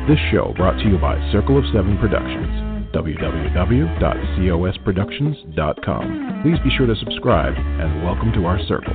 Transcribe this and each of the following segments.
This show brought to you by Circle of Seven Productions, www.cosproductions.com. Please be sure to subscribe and welcome to our circle.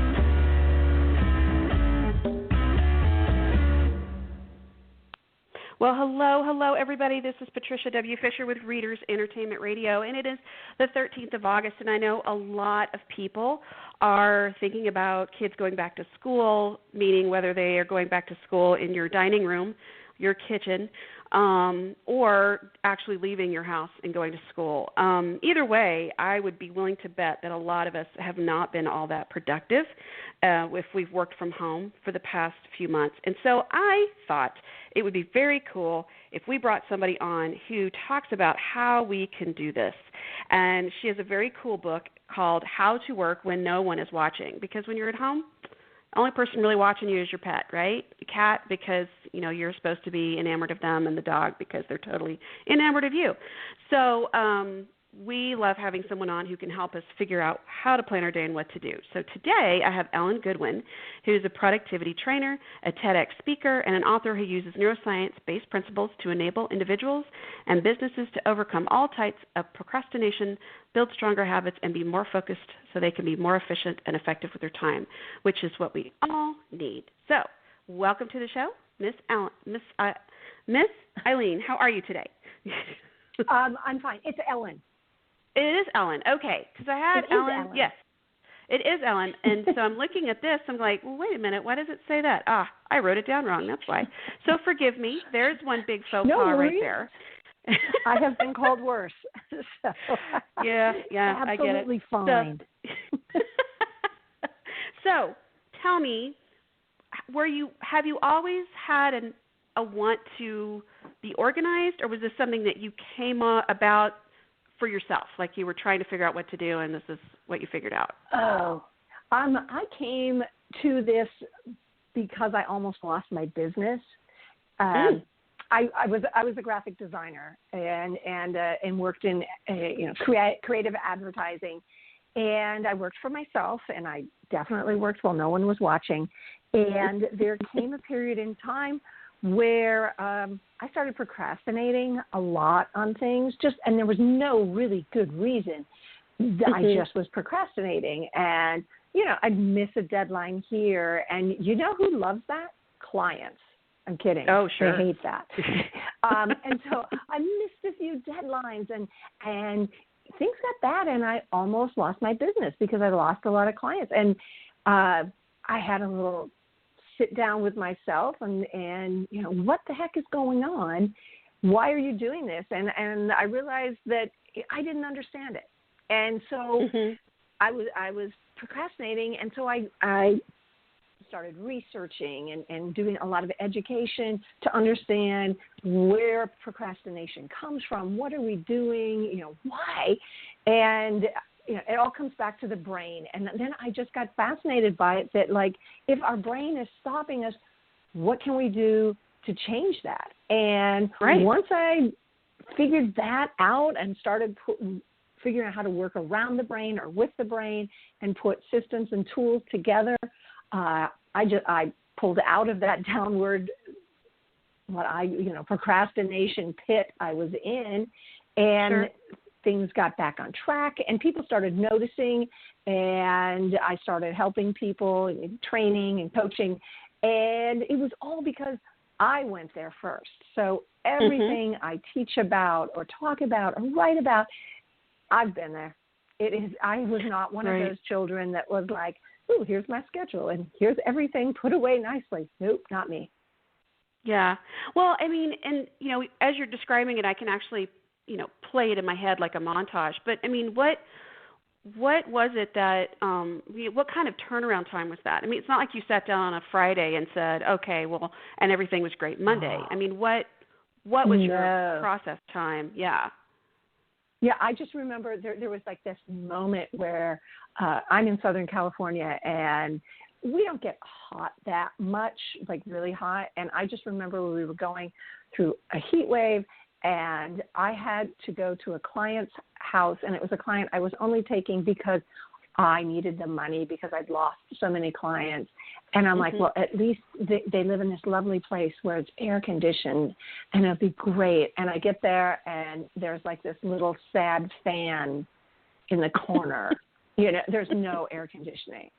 Well, hello, everybody. This is Patricia W. Fisher with Readers Entertainment Radio, and it is the 13th of August, and I know a lot of people are thinking about kids going back to school, meaning whether they are going back to school in your dining room, your kitchen, or actually leaving your house and going to school. Either way, I would be willing to bet that a lot of us have not been all that productive if we've worked from home for the past few months. And so I thought it would be very cool if we brought somebody on who talks about how we can do this. And she has a very cool book called How to Work When No One Is Watching, because when you're at home, the only person really watching you is your pet, right? The cat, because, you know, you're supposed to be enamored of them, and the dog, because they're totally enamored of you. So we love having someone on who can help us figure out how to plan our day and what to do. So today I have Ellen Goodwin, who's a productivity trainer, a TEDx speaker, and an author who uses neuroscience-based principles to enable individuals and businesses to overcome all types of procrastination, build stronger habits, and be more focused so they can be more efficient and effective with their time, which is what we all need. So welcome to the show, Miss Eileen. How are you today? I'm fine. It's Ellen. It is Ellen. Okay, because I had Ellen. Yes, it is Ellen. And so I'm looking at this. I'm like, well, wait a minute. Why does it say that? I wrote it down wrong. That's why. So forgive me. There's one big faux pas right there. I have been called worse. So yeah, I get it. Absolutely fine. So tell me, have you always had a want to be organized, or was this something that you came about for yourself, like you were trying to figure out what to do, and this is what you figured out? I came to this because I almost lost my business. I was a graphic designer and worked in creative advertising, and I worked for myself, and I definitely worked while no one was watching. And there came a period in time where I started procrastinating a lot on things, and there was no really good reason that I just was procrastinating. And, I'd miss a deadline here. And you know who loves that? Clients. I'm kidding. Oh, sure. They hate that. And so I missed a few deadlines, and things got bad, and I almost lost my business because I lost a lot of clients. And I had a little sit down with myself and what the heck is going on? Why are you doing this? And I realized that I didn't understand it. And so I was procrastinating, and so I started researching and doing a lot of education to understand where procrastination comes from. What are we doing? Why? And it all comes back to the brain. And then I just got fascinated by it, that like, if our brain is stopping us, what can we do to change that? And once I figured that out and started figuring out how to work around the brain or with the brain and put systems and tools together, I pulled out of that downward, procrastination pit I was in, and things got back on track, and people started noticing, and I started helping people, training and coaching, and it was all because I went there first. So everything I teach about or talk about or write about, I've been there. I was not one of those children that was like, ooh, here's my schedule, and here's everything put away nicely. Nope, not me. Yeah. Well, I mean, and, as you're describing it, I can actually play it in my head like a montage. But I mean, what was it that, what kind of turnaround time was that? I mean, it's not like you sat down on a Friday and said, okay, well, and everything was great Monday. I mean, what was your process time? Yeah. Yeah, I just remember there was like this moment where I'm in Southern California, and we don't get hot that much, like really hot. And I just remember we were going through a heat wave, and I had to go to a client's house, and it was a client I was only taking because I needed the money because I'd lost so many clients. And I'm like, well, at least they live in this lovely place where it's air conditioned and it'll be great. And I get there and there's like this little sad fan in the corner. There's no air conditioning.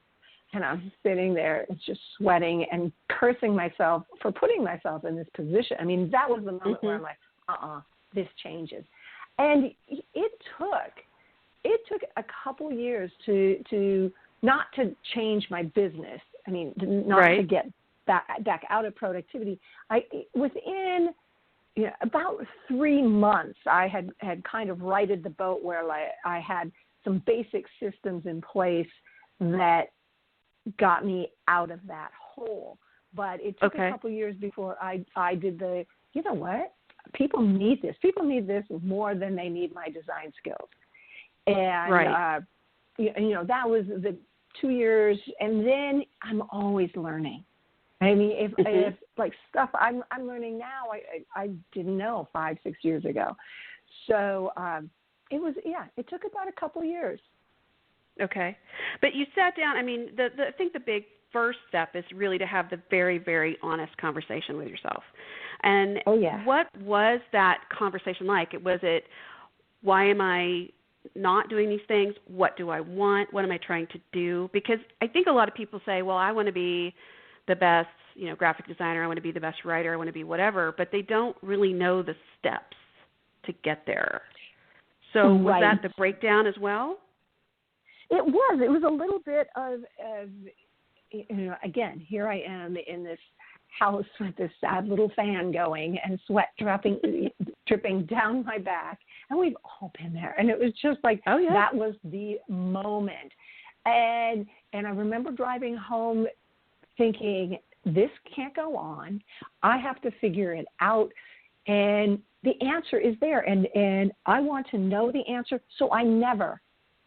And I'm sitting there just sweating and cursing myself for putting myself in this position. I mean, that was the moment where I'm like, this changes. And it took a couple years to not to change my business. I mean, not to get back out of productivity. Within about 3 months, I had kind of righted the boat where I had some basic systems in place that got me out of that hole. But it took a couple years before I did the, you know what? People need this. People need this more than they need my design skills. And, that was the 2 years. And then I'm always learning. I mean, if like stuff I'm learning now, I didn't know 5-6 years ago. So it took about a couple years. Okay. But you sat down, I mean, I think the big first step is really to have the very, very honest conversation with yourself. And what was that conversation like? Was it, why am I not doing these things? What do I want? What am I trying to do? Because I think a lot of people say, well, I want to be the best, graphic designer. I want to be the best writer. I want to be whatever. But they don't really know the steps to get there. So was that the breakdown as well? It was. It was a little bit of again, here I am in this house with this sad little fan going and sweat dripping down my back. And we've all been there. And it was just like, that was the moment. And I remember driving home thinking, this can't go on. I have to figure it out. And the answer is there. And I want to know the answer so I never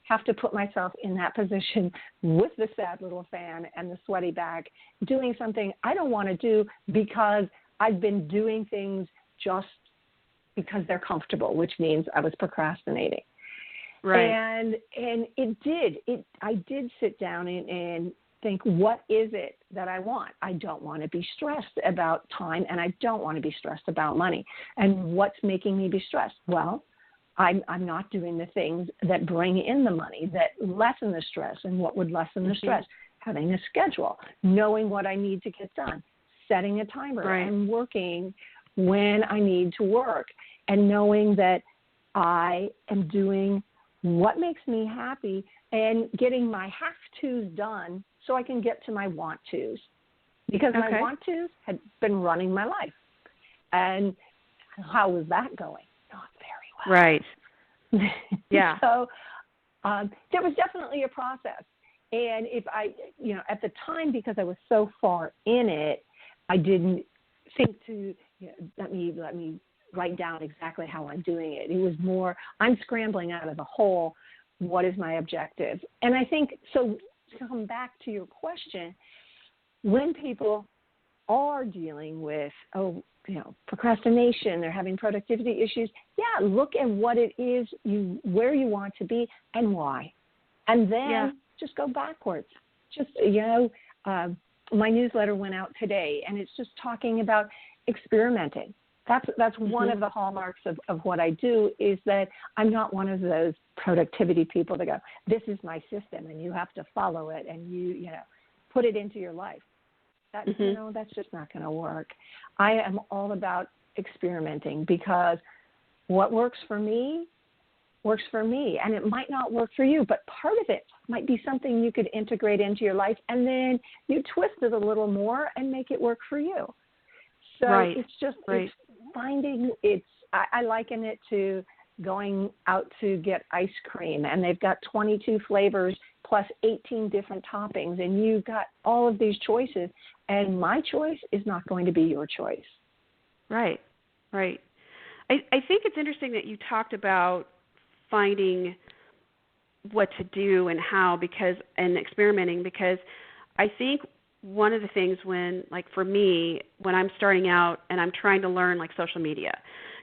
have to put myself in that position with the sad little fan and the sweaty back, doing something I don't want to do because I've been doing things just because they're comfortable, which means I was procrastinating. Right. And I did sit down and think, what is it that I want? I don't want to be stressed about time, and I don't want to be stressed about money. And what's making me be stressed? Well, I'm not doing the things that bring in the money, that lessen the stress. And what would lessen the stress? Having a schedule, knowing what I need to get done, setting a timer and working when I need to work, and knowing that I am doing what makes me happy and getting my have-tos done so I can get to my want-tos. Because my want-tos had been running my life. And how was that going? Not very well. Right. Yeah. So there was definitely a process. And if I, at the time, because I was so far in it, I didn't think to, let me write down exactly how I'm doing it. It was more, I'm scrambling out of the hole. What is my objective? And I think, so to come back to your question, when people are dealing with, procrastination, they're having productivity issues, look at what it is, where you want to be and why. And then just go backwards. Just, my newsletter went out today, and it's just talking about experimenting. That's one of the hallmarks of what I do, is that I'm not one of those productivity people that go, this is my system and you have to follow it and you put it into your life. That, that's just not going to work. I am all about experimenting, because what works for me, and it might not work for you, but part of it might be something you could integrate into your life, and then you twist it a little more and make it work for you. So it's just it's finding, I liken it to going out to get ice cream, and they've got 22 flavors plus 18 different toppings, and you've got all of these choices, and my choice is not going to be your choice. Right. I think it's interesting that you talked about finding what to do and how, and experimenting, because I think one of the things when, like for me, when I'm starting out and I'm trying to learn like social media,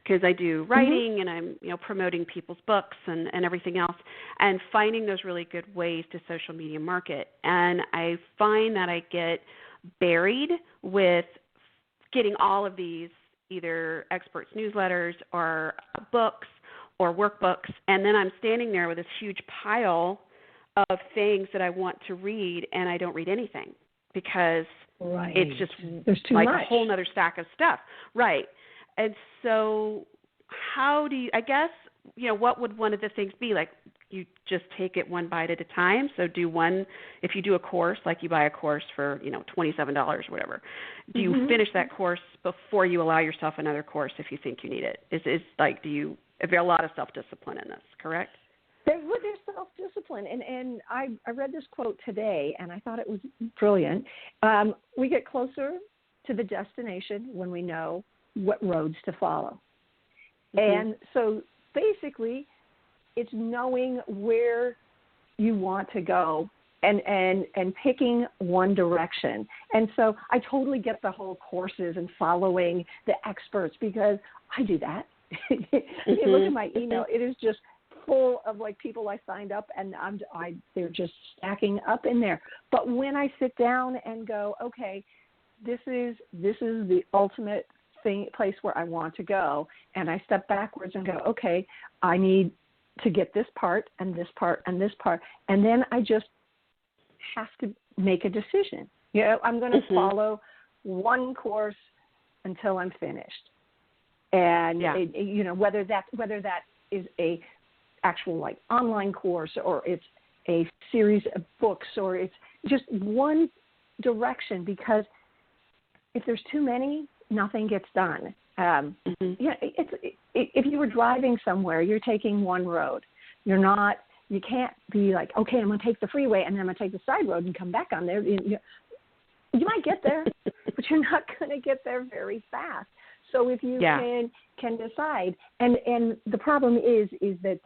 because I do writing and I'm, promoting people's books and everything else, and finding those really good ways to social media market. And I find that I get buried with getting all of these either experts newsletters or books or workbooks, and then I'm standing there with this huge pile of things that I want to read, and I don't read anything because it's just there's too like much. A whole other stack of stuff. Right. And so how do you, I guess, what would one of the things be? Like you just take it one bite at a time. So do one, if you do a course, like you buy a course for, $27 or whatever, do you finish that course before you allow yourself another course if you think you need it? Is like, if there a lot of self-discipline in this, correct? There's self-discipline, and I read this quote today, and I thought it was brilliant. We get closer to the destination when we know what roads to follow. And so basically it's knowing where you want to go and picking one direction. And so I totally get the whole courses and following the experts because I do that. If you look at my email, it is just full of like people I signed up, and they're just stacking up in there. But when I sit down and go, okay, this is the ultimate place where I want to go, and I step backwards and go, okay, I need to get this part and this part and this part, and then I just have to make a decision. I'm going to follow one course until I'm finished, and whether that is a actual like online course or it's a series of books or it's just one direction, because if there's too many, nothing gets done. If you were driving somewhere, you're taking one road. You can't be like, okay, I'm going to take the freeway and then I'm going to take the side road and come back on there. You might get there, but you're not going to get there very fast. So if you can decide, and the problem is that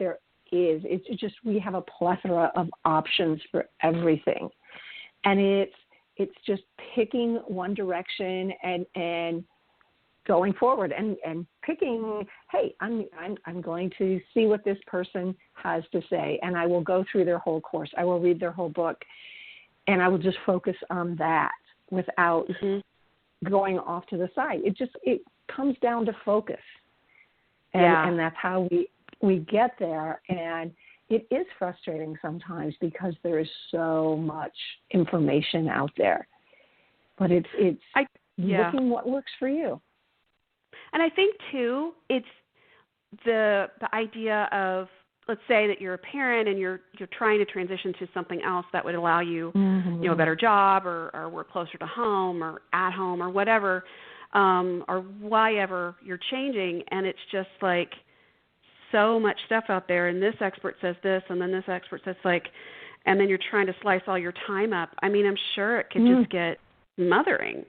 it's just we have a plethora of options for everything, and it's just picking one direction and going forward and picking, hey, I'm going to see what this person has to say, and I will go through their whole course. I will read their whole book, and I will just focus on that without going off to the side. It comes down to focus, and that's how we get there. And it is frustrating sometimes because there is so much information out there, but it's looking what works for you. And I think too, it's the idea of, let's say that you're a parent and you're trying to transition to something else that would allow you, a better job or work closer to home or at home or whatever, or whatever you're changing. And it's just like so much stuff out there. And this expert says this, and then this expert says and then you're trying to slice all your time up. I mean, I'm sure it could just get smothering.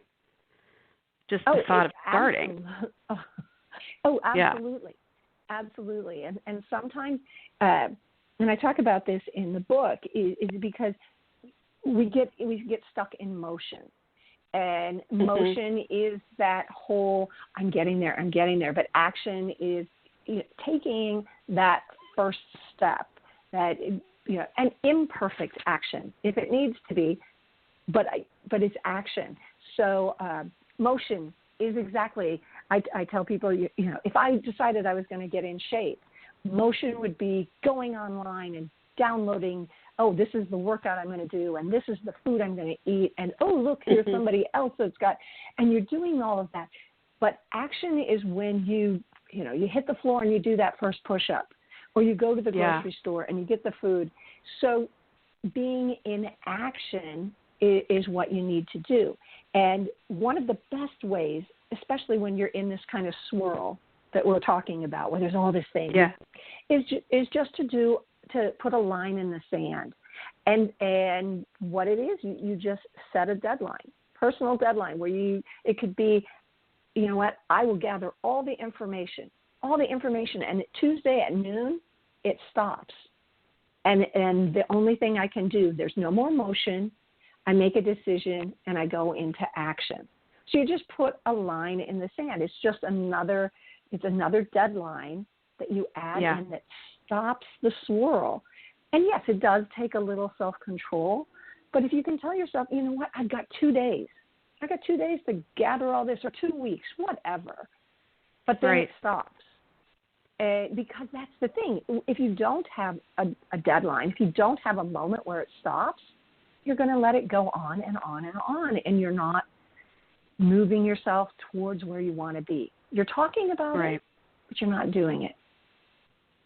Just the thought of starting. Absolutely. Absolutely. And sometimes, and I talk about this in the book, is because we get stuck in motion. And motion is that whole, I'm getting there. But action is taking that first step, that, an imperfect action, if it needs to be, but it's action. So, motion is exactly, I tell people, if I decided I was going to get in shape, motion would be going online and downloading, this is the workout I'm going to do, and this is the food I'm going to eat, and look, here's somebody else that's got, and you're doing all of that. But action is when you hit the floor and you do that first push-up, or you go to the grocery store and you get the food. So being in action is what you need to do. And one of the best ways, especially when you're in this kind of swirl that we're talking about, where there's all this thing, is just to put a line in the sand. And what it is, you just set a deadline, personal deadline, where it could be, I will gather all the information, and Tuesday at noon, it stops. And the only thing I can do, there's no more motion. I make a decision, and I go into action. So you just put a line in the sand. It's just another deadline that you add in that stops the swirl. And yes, it does take a little self-control, but if you can tell yourself, you know what, I've got 2 days. I got 2 days to gather all this, or 2 weeks, whatever. But then it stops. Because that's the thing. If you don't have a deadline, if you don't have a moment where it stops, you're going to let it go on and on and on, and you're not moving yourself towards where you want to be. You're talking about it, but you're not doing it.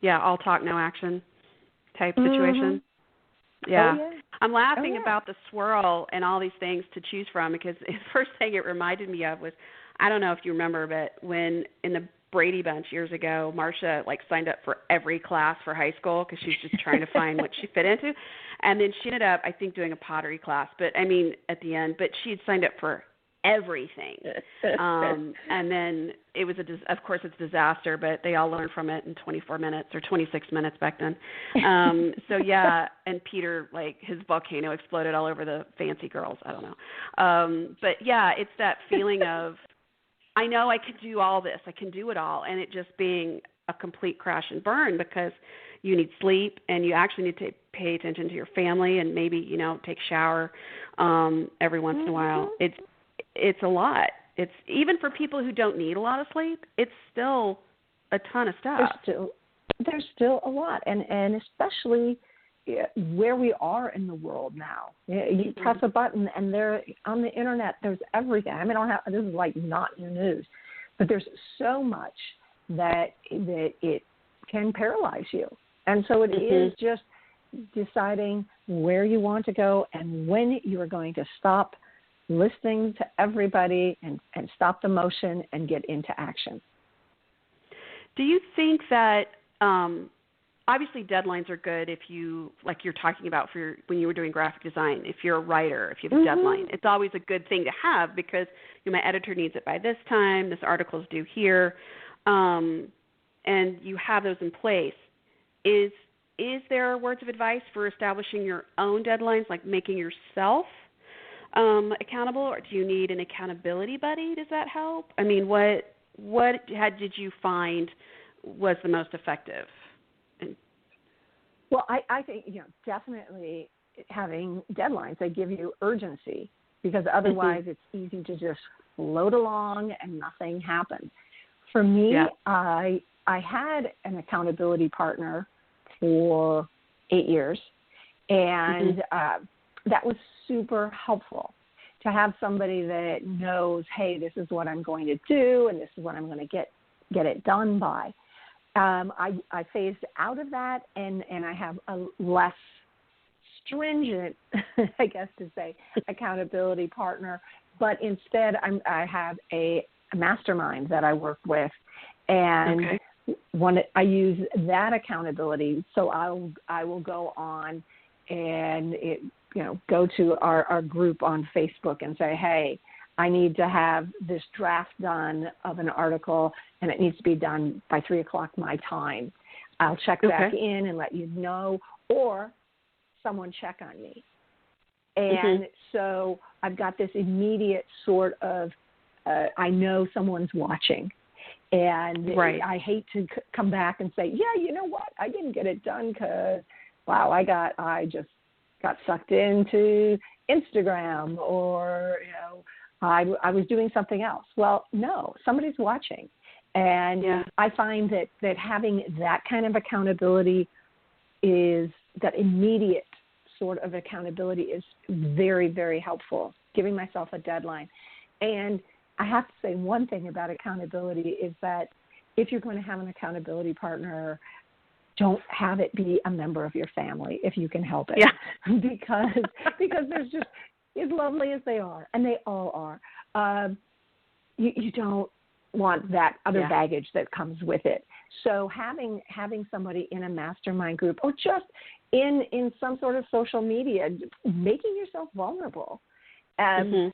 Yeah, all talk, no action type situation. Yeah. Oh, yeah. I'm laughing about the swirl and all these things to choose from, because the first thing it reminded me of was, I don't know if you remember, but when in the Brady Bunch years ago, Marcia signed up for every class for high school because she was just trying to find what she fit into. And then she ended up, I think, doing a pottery class, at the end, but she had signed up for everything. And then it was of course it's a disaster, but they all learned from it in 24 minutes or 26 minutes back then. So yeah, and Peter, his volcano exploded all over the fancy girls. I don't know. But yeah, it's that feeling of, I know I can do all this. I can do it all. And it just being a complete crash and burn, because you need sleep, and you actually need to pay attention to your family, and maybe, take a shower every once in a while. It's a lot. It's even for people who don't need a lot of sleep, it's still a ton of stuff. There's still a lot. And especially where we are in the world now. You press a button, and there on the internet, there's everything. This is not new news, but there's so much that it can paralyze you. And so it is just deciding where you want to go and when you are going to stop listening to everybody and stop the motion and get into action. Do you think that obviously deadlines are good if you, you're talking about when you were doing graphic design, if you're a writer, if you have a deadline, it's always a good thing to have, because my editor needs it by this time, this article is due here, and you have those in place. Is there words of advice for establishing your own deadlines, like making yourself accountable, or do you need an accountability buddy? Does that help? What did you find was the most effective? Well, I think, definitely having deadlines, they give you urgency, because otherwise it's easy to just float along and nothing happens. For me, I had an accountability partner for 8 years, and that was super helpful to have somebody that knows, hey, this is what I'm going to do, and this is what I'm going to get it done by. I phased out of that, and I have a less stringent, I guess to say, accountability partner. But instead, I have a mastermind that I work with, and I use that accountability. So I will go on and go to our group on Facebook and say, hey, I need to have this draft done of an article, and it needs to be done by 3:00 my time. I'll check back in and let you know, or someone check on me. And so I've got this immediate sort of, I know someone's watching. And I hate to come back and say, yeah, you know what, I didn't get it done because, wow, I just got sucked into Instagram, or, I was doing something else. Well, no, somebody's watching. And I find that having that kind of accountability that immediate sort of accountability is very, very helpful, giving myself a deadline. And I have to say one thing about accountability is that if you're going to have an accountability partner, don't have it be a member of your family if you can help it. Yeah. because there's just, as lovely as they are, and they all are, you don't want that other baggage that comes with it. So having somebody in a mastermind group, or just in some sort of social media, making yourself vulnerable, and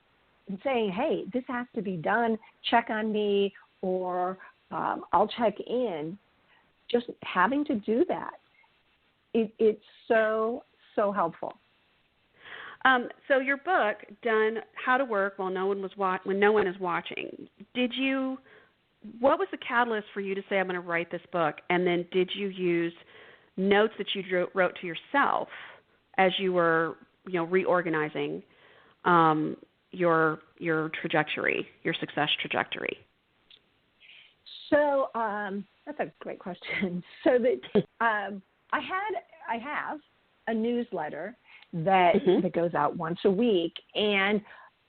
saying, hey, this has to be done, check on me, or I'll check in. Just having to do that, it's so helpful. So your book, done How to Work While No One Was when no one is watching. What was the catalyst for you to say, I'm going to write this book? And then did you use notes that you wrote to yourself as you were, reorganizing your trajectory, your success trajectory? So that's a great question. So that I have a newsletter that goes out once a week, and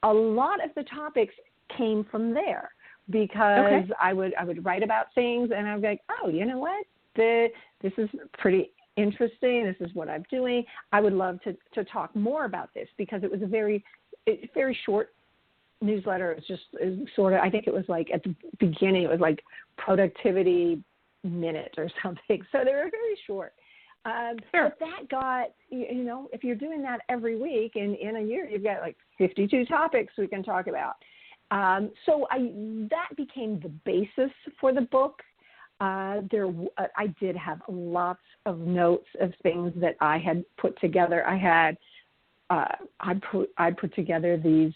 a lot of the topics came from there because I would write about things, and I would be like, oh, you know what, this is pretty interesting. This is what I'm doing. I would love to talk more about this, because it was a very short newsletter. It was sort of, I think it was like at the beginning, it was like productivity minute or something. So they were very short. Sure. But that got, if you're doing that every week, and in a year, you've got like 52 topics we can talk about. So that became the basis for the book. I did have lots of notes of things that I had put together. I put together these,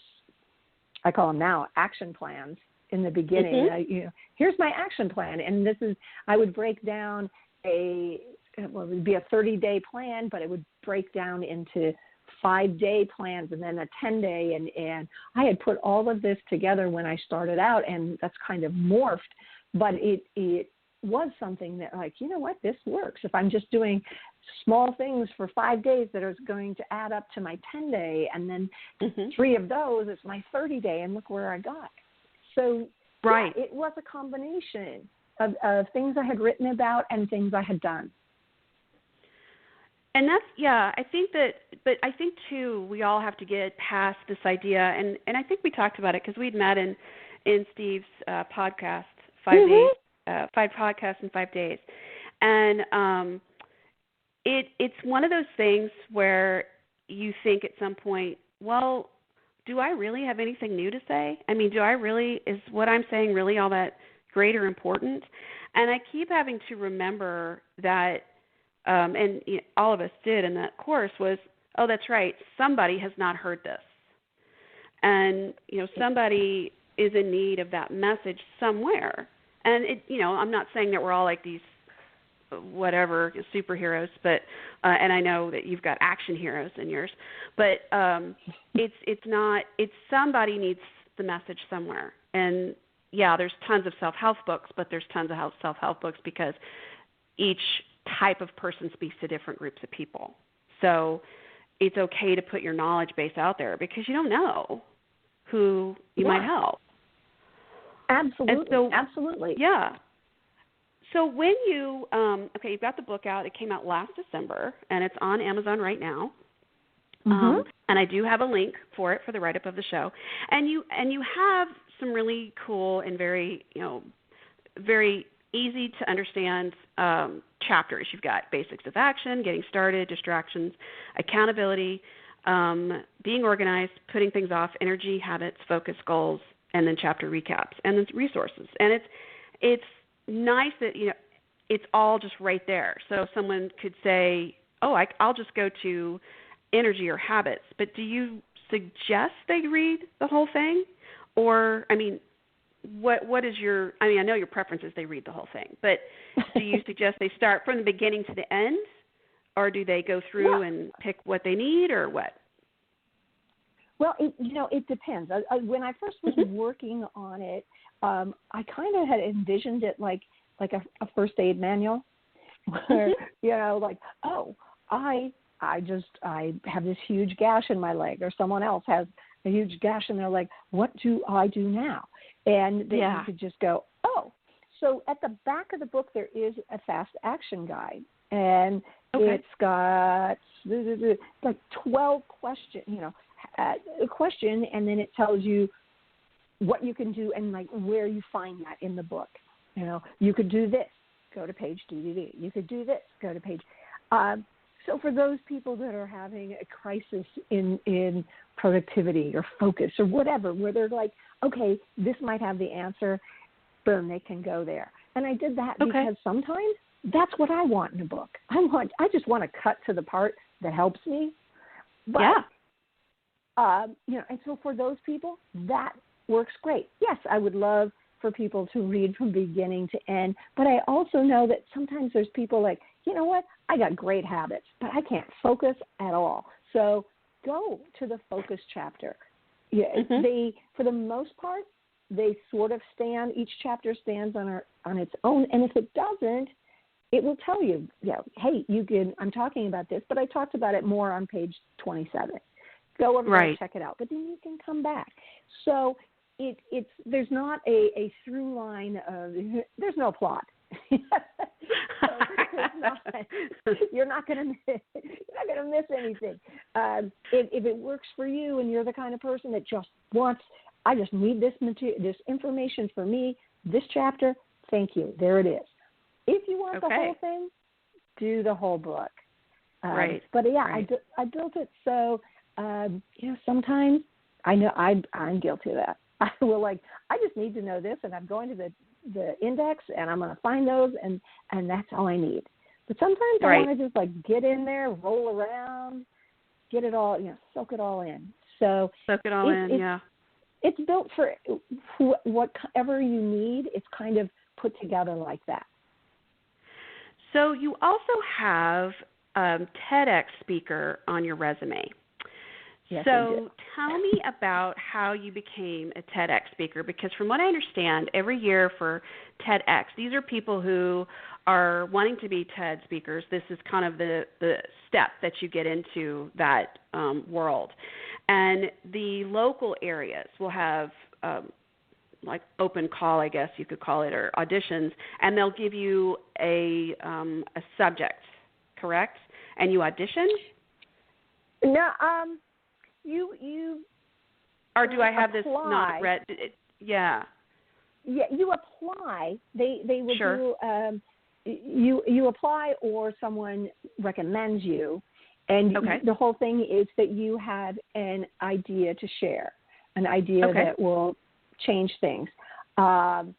I call them now action plans in the beginning. Here's my action plan. And I would break down it would be a 30-day plan, but it would break down into 5-day plans and then a 10-day. And I had put all of this together when I started out, and that's kind of morphed. But it was something that, like, you know what, this works. If I'm just doing small things for 5 days that are going to add up to my 10-day, and then 3 of those is my 30-day, and look where I got. So right. Yeah, it was a combination of things I had written about and things I had done. And I think too, we all have to get past this idea, and I think we talked about it because we'd met in Steve's podcast, 5 days, 5 podcasts in 5 days. And it's one of those things where you think at some point, well, do I really have anything new to say? I mean, is what I'm saying really all that great or important? And I keep having to remember that, and all of us did in that course, was, oh, that's right, somebody has not heard this. And, somebody is in need of that message somewhere. And, I'm not saying that we're all like these whatever superheroes, but and I know that you've got action heroes in yours, but it's somebody needs the message somewhere. And, yeah, there's tons of self-help books, but there's tons of self-help books because each type of person speaks to different groups of people. So it's okay to put your knowledge base out there because you don't know who you might help. Absolutely. Absolutely. Yeah. So when you've got the book out. It came out last December, and it's on Amazon right now. And I do have a link for it for the write-up of the show. And you have some really cool and very, very easy to understand chapters. You've got basics of action, getting started, distractions, accountability, being organized, putting things off, energy, habits, focus, goals, and then chapter recaps, and then resources. And it's nice that, it's all just right there. So someone could say, oh, I'll just go to energy or habits. But do you suggest they read the whole thing? Or, what is your, I know your preference is they read the whole thing, but do you suggest they start from the beginning to the end, or do they go through and pick what they need, or what? Well, it depends. When I first was working on it, I kind of had envisioned it like a first aid manual, where, I have this huge gash in my leg, or someone else has a huge gash in their leg. What do I do now? And then you could just go, oh. So at the back of the book, there is a fast action guide, and it's got like 12 questions, a question, and then it tells you what you can do and like where you find that in the book. You could do this, go to page DDD. You could do this, go to page. So for those people that are having a crisis in productivity or focus or whatever, where they're like, okay, this might have the answer, boom, they can go there. And I did that because sometimes that's what I want in a book. I just want to cut to the part that helps me. But And so for those people, that works great. Yes, I would love for people to read from beginning to end, but I also know that sometimes there's people like, you know what, I got great habits, but I can't focus at all. So go to the focus chapter. Yeah, they, for the most part, they sort of stand, each chapter stands on its own, and if it doesn't, it will tell you, hey, you can, I'm talking about this, but I talked about it more on page 27. Go over there and check it out. But then you can come back. So it's there's not a through line of, there's no plot. You're not going to miss anything. If it works for you and you're the kind of person that just wants, I just need this material, this information for me, this chapter, thank you. There it is. If you want the whole thing, do the whole book. But I built it so, sometimes I know I'm guilty of that. I just need to know this, and I'm going to the index, and I'm going to find those, and that's all I need. But sometimes I want to just get in there, roll around, get it all, soak it all in. So soak it all in. It's built for whatever you need. It's kind of put together like that. So you also have TEDx speaker on your resume. Yes, so tell me about how you became a TEDx speaker, because from what I understand, every year for TEDx, these are people who are wanting to be TED speakers. This is kind of the step that you get into that world. And the local areas will have like open call, I guess you could call it, or auditions, and they'll give you a subject, correct? And you audition? No, you or do I have apply. this not read? Yeah, you apply. They will do. You apply, or someone recommends you, and the whole thing is that you have an idea to share, an idea that will change things, and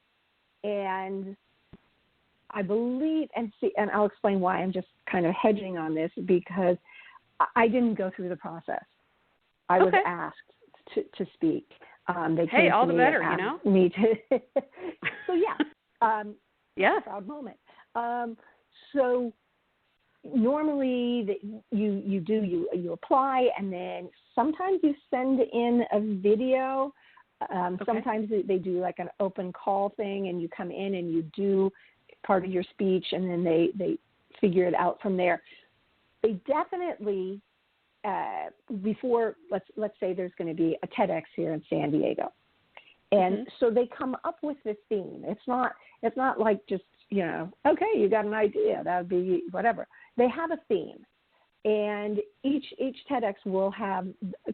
I believe, and I'll explain why I'm just kind of hedging on this, because I didn't go through the process. I was asked to speak. They came all to the me better, and asked me to. So proud moment. So normally you apply, and then sometimes you send in a video. Sometimes they do like an open call thing, and you come in and you do part of your speech, and then they figure it out from there. They definitely before let's say there's going to be a TEDx here in San Diego, and so they come up with this theme. It's not like just okay, you got an idea, that would be whatever. They have a theme, and each TEDx will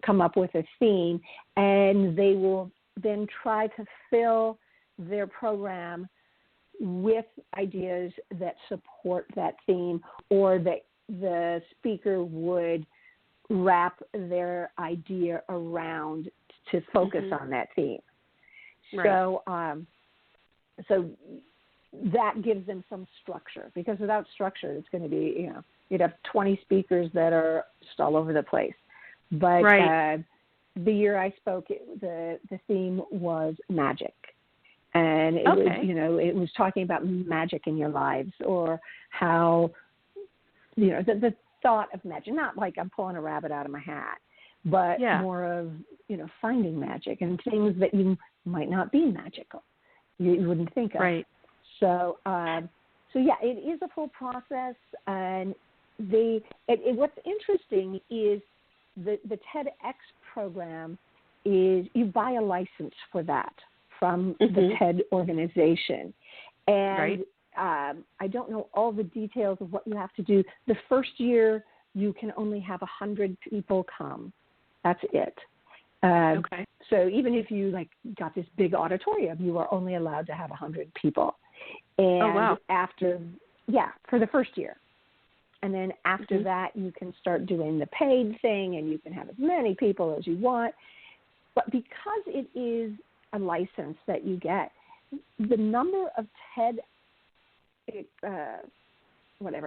come up with a theme, and they will then try to fill their program with ideas that support that theme, or that the speaker would wrap their idea around to focus on that theme. So that gives them some structure, because without structure, it's going to be, you'd have 20 speakers that are just all over the place. But the year I spoke, the theme was magic. And it was, it was talking about magic in your lives, or how, the thought of magic, not like I'm pulling a rabbit out of my hat, but more of, finding magic and things that you might not be magical, you wouldn't think of. So, it is a full process, and what's interesting is the TEDx program is you buy a license for that from the TED organization, and I don't know all the details of what you have to do. The first year, you can only have 100 people come. That's it. So even if you got this big auditorium, you are only allowed to have 100 people. And after, for the first year. And then after that, you can start doing the paid thing, and you can have as many people as you want. But because it is a license that you get, the number of TED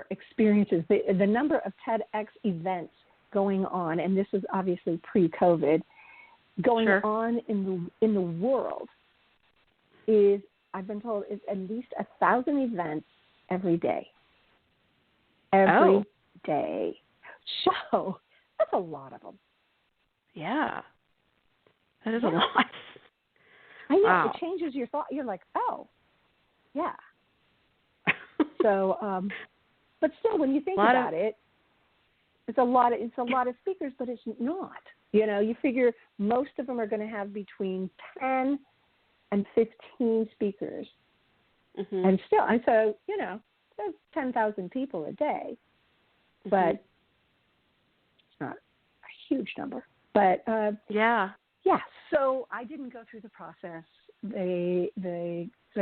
experiences, the number of TEDx events going on, and this is obviously pre-COVID, going Sure. on in the world is, I've been told, is at least 1,000 events every day. Every day. So that's a lot of them. Yeah. That is a lot. I know. Wow. It changes your thought. You're like, oh, yeah. So, but still, when you think about it, it's a lot of speakers, but it's not. You know, you figure most of them are going to have between 10 and 15 speakers. Mm-hmm. And so, you know, there's 10,000 people a day, but it's not a huge number. But yeah. So I didn't go through the process. They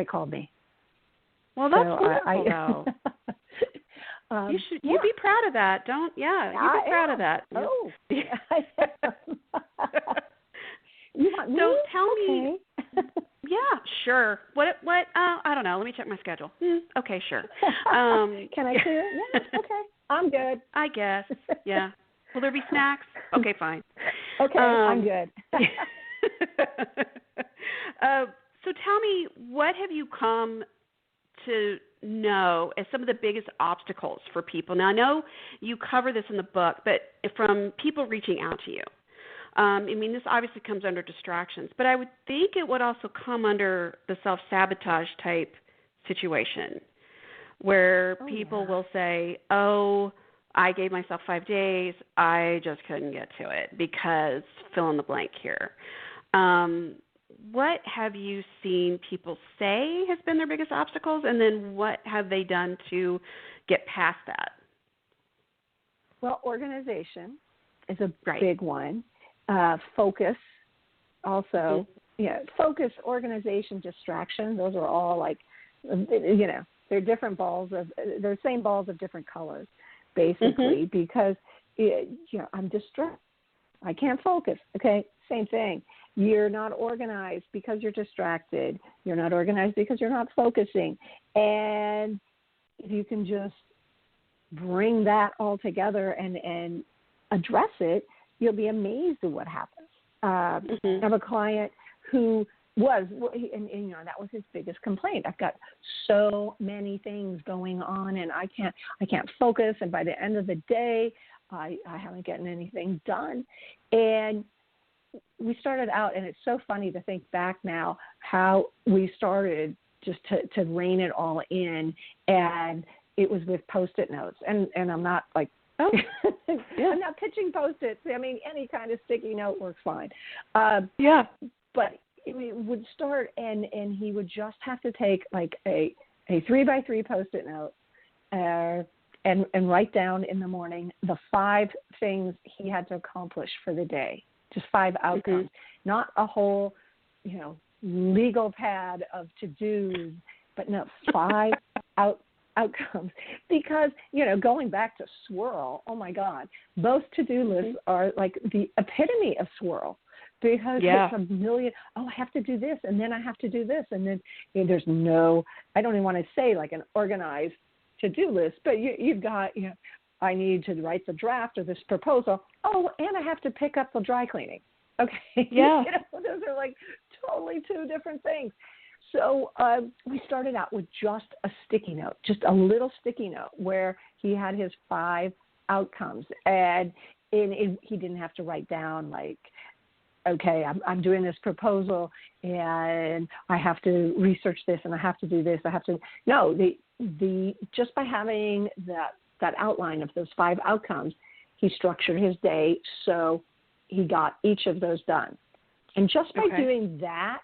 called me. Well, that's so wonderful, though. You be proud of that. You be proud of that. Oh, yeah. You want me? So tell me. Okay. Yeah, sure. What? I don't know. Let me check my schedule. Okay, sure. Can I do it? Yeah. Okay. I'm good. I guess. Yeah. Will there be snacks? Okay, fine. Okay, I'm good. So tell me, what have you come to know as some of the biggest obstacles for people? Now, I know you cover this in the book, but from people reaching out to you. I mean, this obviously comes under distractions, but I would think it would also come under the self-sabotage type situation where people will say, oh, I gave myself 5 days. I just couldn't get to it because fill in the blank here. What have you seen people say has been their biggest obstacles, and then what have they done to get past that? Well, organization is a big one. Focus also. Yeah, focus, organization, distraction. Those are all like, you know, they're different balls they're the same balls of different colors, basically, because, you know, I'm distracted. I can't focus. Okay, same thing. You're not organized because you're distracted. You're not organized because you're not focusing. And if you can just bring that all together and address it, you'll be amazed at what happens. I have a client who was, and you know, that was his biggest complaint. I've got so many things going on, and I can't focus. And by the end of the day, I haven't gotten anything done. And we started out, and it's so funny to think back now how we started just to rein it all in, and it was with Post-it notes. And I'm not like, I'm not pitching Post-its. I mean, any kind of sticky note works fine. But it would start, and he would just have to take like a 3x3 Post-it note and write down in the morning the 5 things he had to accomplish for the day. Just 5 outcomes, not a whole, you know, legal pad of to-dos, but no, 5 outcomes. Because, you know, going back to swirl, oh my God, both to-do lists are like the epitome of swirl. Because it's a million, I have to do this, and then I have to do this, and then you know, there's no, I don't even want to say like an organized to-do list, but you've got, you know, I need to write the draft of this proposal. Oh, and I have to pick up the dry cleaning. Okay. Yeah. You know, those are like totally 2 different things. So we started out with just a sticky note, just a little sticky note where he had his 5 outcomes, and he didn't have to write down like, okay, I'm doing this proposal, and I have to research this, and I have to do this. No, the just by having that outline of those 5 outcomes, he structured his day so he got each of those done. And just by doing that,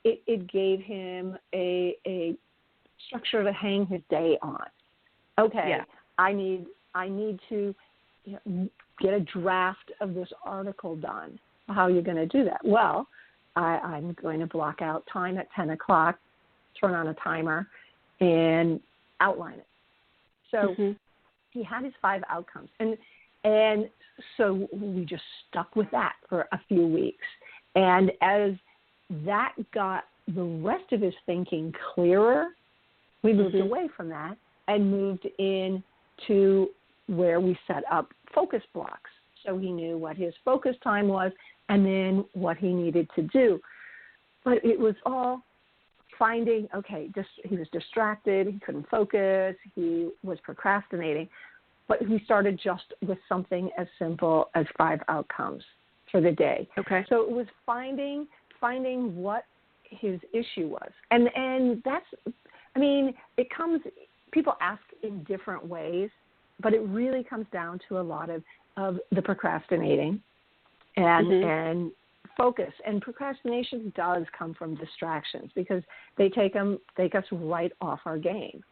it gave him a structure to hang his day on. Okay, I need to get a draft of this article done. How are you going to do that? Well, I'm going to block out time at 10 o'clock, turn on a timer, and outline it. So he had his 5 outcomes. And so we just stuck with that for a few weeks. And as that got the rest of his thinking clearer, we moved away from that and moved into where we set up focus blocks. so he knew what his focus time was and then what he needed to do. But it was all finding, he was distracted, he couldn't focus, he was procrastinating. But we started just with something as simple as 5 outcomes for the day. Okay. So it was finding what his issue was. And that's, it comes, people ask in different ways, but it really comes down to a lot of the procrastinating and focus. And procrastination does come from distractions because they take us right off our game.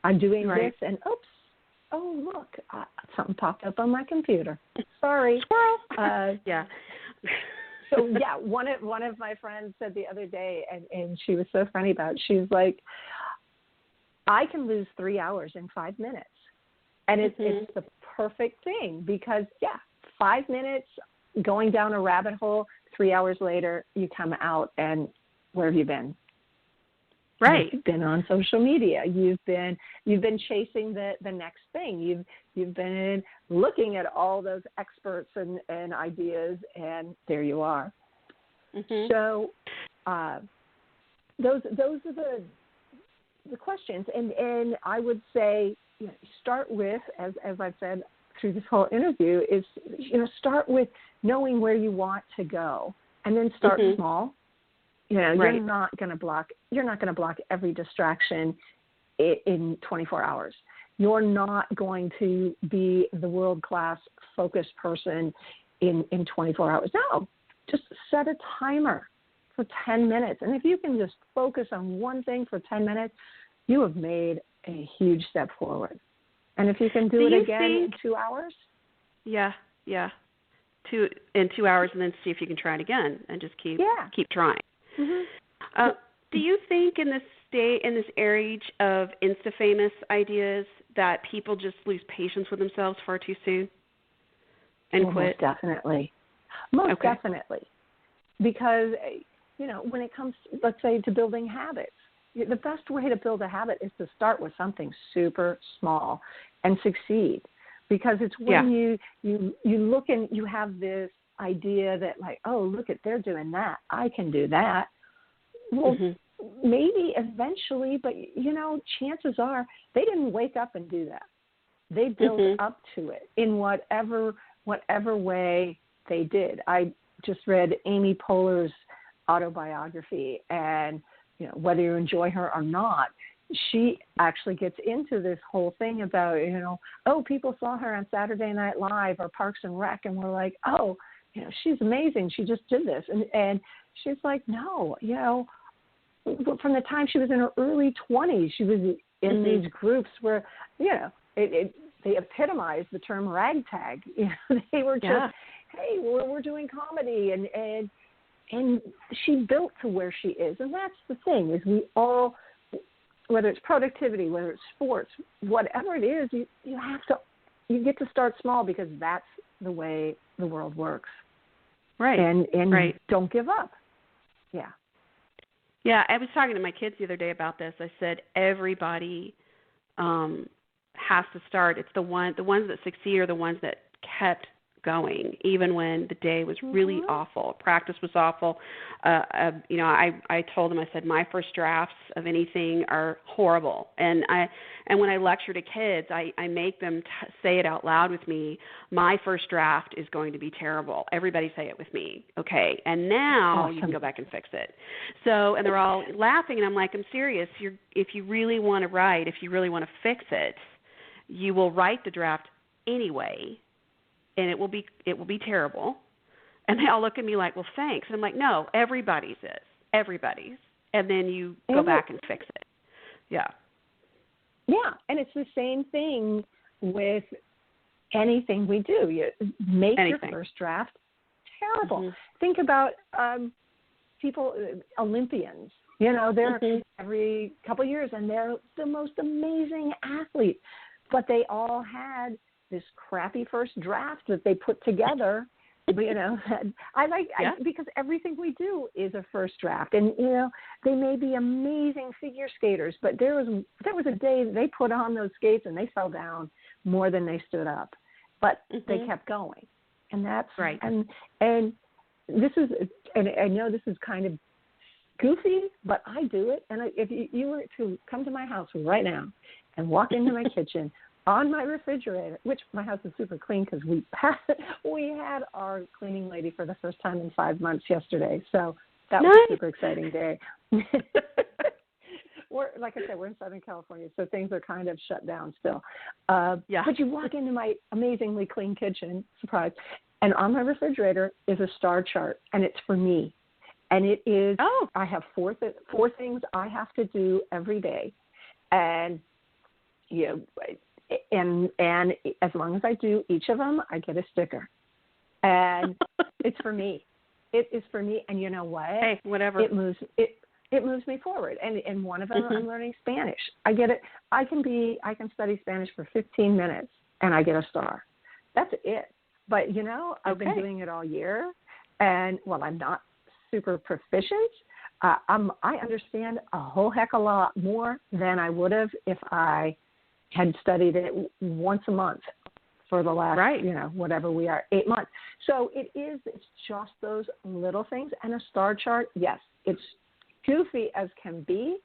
I'm doing this and oops. Oh, look, something popped up on my computer. Sorry. Yeah. So, one of my friends said the other day, and she was so funny about it, she was like, I can lose 3 hours in 5 minutes. And it's the perfect thing because, 5 minutes going down a rabbit hole, 3 hours later, you come out, and where have you been? Right. You've been on social media. You've been chasing the next thing. You've been looking at all those experts and ideas, and there you are. So those are the questions, and I would say start with, as I've said through this whole interview, is start with knowing where you want to go, and then start small. You're not going to block every distraction in 24 hours. You're not going to be the world-class focused person in 24 hours. No, just set a timer for 10 minutes. And if you can just focus on one thing for 10 minutes, you have made a huge step forward. And if you can do it again in 2 hours? Yeah. In 2 hours, and then see if you can try it again and just keep trying. Do you think in this age of insta-famous ideas that people just lose patience with themselves far too soon and quit? Most definitely. Most definitely. Because, when it comes, let's say, to building habits, the best way to build a habit is to start with something super small and succeed. Because it's when you look and you have this idea that look at, they're doing that, I can do that. Well, maybe eventually, but chances are they didn't wake up and do that. They built up to it in whatever way they did. I just read Amy Poehler's autobiography, and whether you enjoy her or not, she actually gets into this whole thing about people saw her on Saturday Night Live or Parks and Rec, and we're like, she's amazing. She just did this, and she's like, no, from the time she was in her early 20s, she was in these groups where, they epitomized the term ragtag. They were just, hey, we're doing comedy, and she built to where she is. And that's the thing, is we all, whether it's productivity, whether it's sports, whatever it is, you get to start small because that's the way the world works. Right. And don't give up. Yeah. Yeah, I was talking to my kids the other day about this. I said everybody has to start. It's the ones that succeed are the ones that kept going, even when the day was really awful. Practice was awful. I told them, I said, my first drafts of anything are horrible. And when I lecture to kids, I make them say it out loud with me. My first draft is going to be terrible. Everybody say it with me. Okay. And now you can go back and fix it. So, and they're all laughing, and I'm like, I'm serious. If you really want to write, if you really want to fix it, you will write the draft anyway. And it will be terrible. And they all look at me like, well, thanks. And I'm like, no, everybody's is. Everybody's. And then you go back and fix it. Yeah. Yeah, and it's the same thing with anything we do. You make your first draft terrible. Think about people, Olympians. They're every couple of years, and they're the most amazing athletes. But they all had this crappy first draft that they put together. Because everything we do is a first draft, and they may be amazing figure skaters, but there was a day they put on those skates and they fell down more than they stood up, but they kept going, And that's right. And this is, and I know this is kind of goofy, but I do it. And if you were to come to my house right now and walk into my kitchen, on my refrigerator, which my house is super clean because we had our cleaning lady for the first time in 5 months yesterday. So that was a super exciting day. Like I said, we're in Southern California, so things are kind of shut down still. But you walk into my amazingly clean kitchen, surprise, and on my refrigerator is a star chart, and it's for me. And it is, I have four things I have to do every day. And, and as long as I do each of them, I get a sticker. And it's for me. It is for me. And you know what? Hey, whatever. It moves me forward. And one of them, I'm learning Spanish. I get it. I can study Spanish for 15 minutes and I get a star. That's it. But I've been doing it all year, and I'm not super proficient. I understand a whole heck of a lot more than I would have if I had studied it once a month for the last, whatever we are, 8 months. So it's just those little things. And a star chart, yes, it's goofy as can be,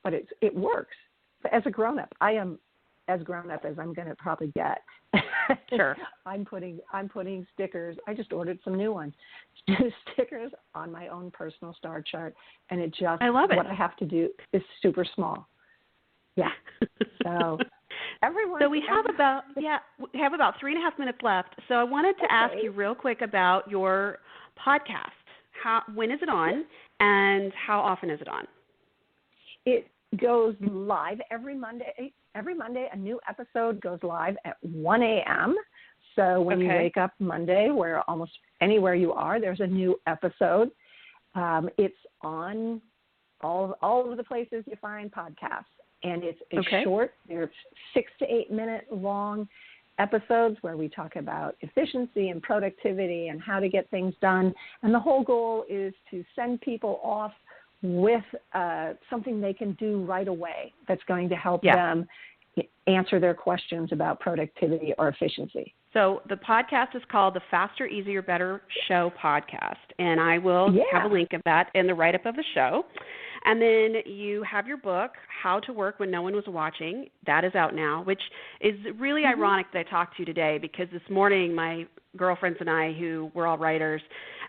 but it works. But as a grown-up, I am as grown-up as I'm going to probably get. Sure. I'm putting stickers. I just ordered some new ones. Stickers on my own personal star chart, and I love it. What I have to do is super small. Yeah. So everyone. So we have about 3.5 minutes left. So I wanted to ask you real quick about your podcast. When is it on, and how often is it on? It goes live every Monday. Every Monday, a new episode goes live at 1 a.m. So when you wake up Monday, where almost anywhere you are, there's a new episode. It's on all of the places you find podcasts. And it's short. They're 6 to 8 minute long episodes where we talk about efficiency and productivity and how to get things done. And the whole goal is to send people off with something they can do right away that's going to help them answer their questions about productivity or efficiency. So the podcast is called the Faster, Easier, Better Show podcast, and I will have a link of that in the write-up of the show. And then you have your book, How to Work When No One Was Watching. That is out now, which is really ironic that I talked to you today, because this morning my girlfriends and I, who were all writers,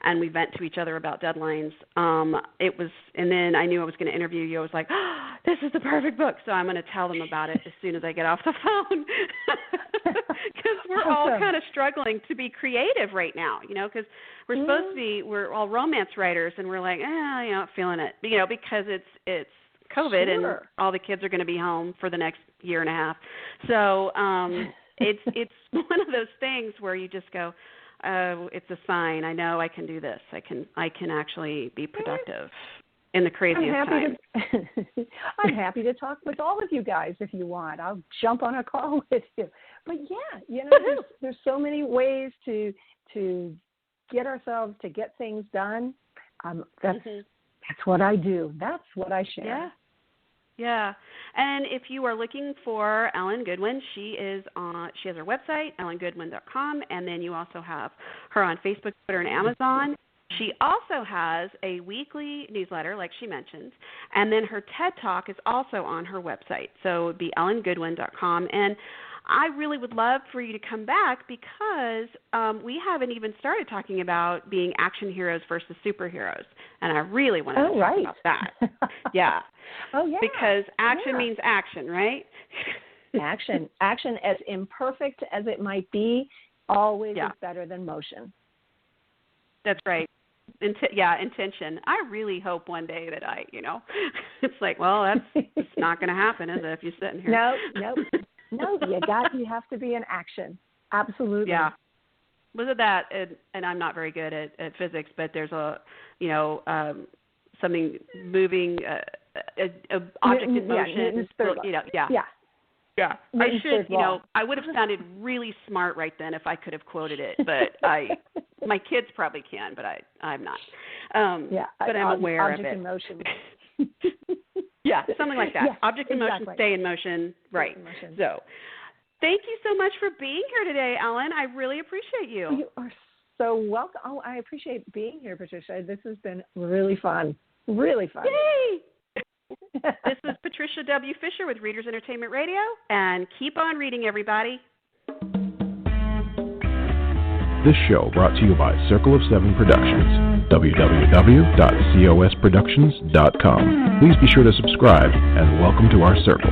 and we vent to each other about deadlines, and then I knew I was going to interview you. I was like, this is the perfect book, so I'm going to tell them about it as soon as I get off the phone, because we're all kind of struggling to be creative right now, because we're supposed to be, we're all romance writers, and we're like, not feeling it, because it's COVID and all the kids are going to be home for the next year and a half. So it's one of those things where you just go, it's a sign. I know I can do this. I can actually be productive in the craziest time. I'm happy to talk with all of you guys if you want. I'll jump on a call with you. But there's so many ways to get ourselves to get things done. That's what I do. That's what I share. Yeah. And if you are looking for Ellen Goodwin, she has her website, ellengoodwin.com, and then you also have her on Facebook, Twitter, and Amazon. She also has a weekly newsletter, like she mentioned, and then her TED Talk is also on her website. So it would be ellengoodwin.com. And I really would love for you to come back, because we haven't even started talking about being action heroes versus superheroes, and I really want to talk about that. Yeah. Because action means action, right? Action, as imperfect as it might be, always is better than motion. That's right. Intention. I really hope one day that it's like, well, it's not going to happen, is it, if you're sitting here? No, you have to be in action. Absolutely. Yeah. Was it that? And I'm not very good at physics, but there's something moving, object in motion. Yeah. I should, I would have sounded really smart right then if I could have quoted it, but my kids probably can, but I'm not. But I'm aware of it. Object in motion. Yeah, something like that. Object in motion, stay in motion. Right. So Thank you so much for being here today, Ellen. I really appreciate you. You are so welcome. Oh, I appreciate being here, Patricia. This has been really fun. Really fun. Yay! This is Patricia W. Fisher with Readers Entertainment Radio, and keep on reading, everybody. This show brought to you by Circle of Seven Productions, www.cosproductions.com. Please be sure to subscribe, and welcome to our circle.